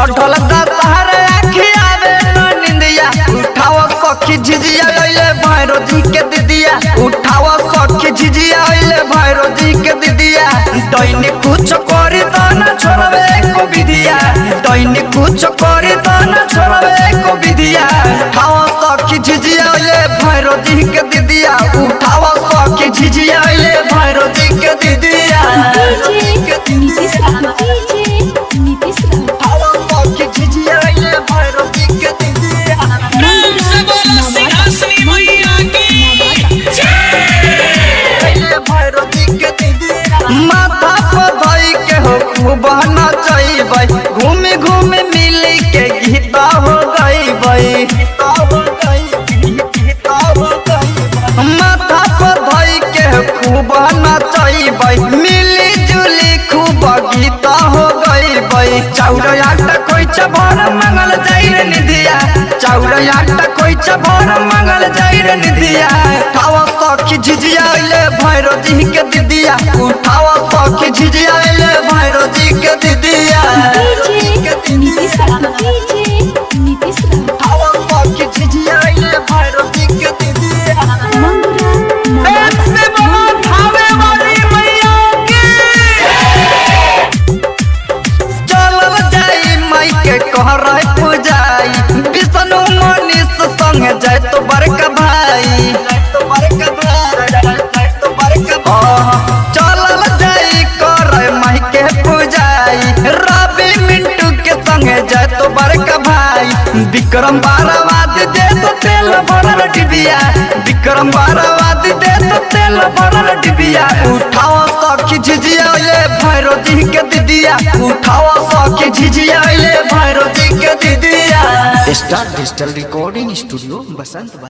चढ़ल दशहरा आखिया में निंदिया उठाव सखी झिझिया अइले भैरो जी के दीदिया उठाव सखी झिझिया अइले भैरो जी के दीदिया दैने कुछ करी त न छोड़बे को विधिया दैने कुछ करी त न छोड़बे को विधिया उठाव सखी झिझिया अइले भैरो जी के दीदिया उठाव सखी झिझिया अइले भैरो जी के दीदिया माथा पर धई के हो खूब नचैबै घूमे घूमे मिली के गीता हो गईबै माथा पर धई के खूब नचैबै मिली जुली खूब गीता हो गईबै चाउर आटा कोई चभर मंगल जाइर निधिया चाउर आटा कोई चभर मंगल जाइर निधिया उठाव सखी झिझिया अइले भैरो जी के दीदिया उठाव सखी झिझिया अइले भैरो जी के दीदिया उठाव सखी झिझिया अइले भैरो जी के दीदिया एक से बहुत भावे वाली मैया की चलल जाई माई के कहरै पूजाई विष्णु मनीष संग जाय तो बड़का भाई चलल जाई करे माई के पूजाई रवि मिंटू के संग जाय तो बड़का भाई विक्रम बारावाद दे तो तेल भरल डिबिया विक्रम बारावाद दे तो तेल भरल डिबिया उठाव सखी झिझिया अइले भैरो जी के दीदिया उठाव सखी झिझिया अइले भैरो जी के दीदिया। स्टार डिजिटल रिकॉर्डिंग स्टूडियो बसंत।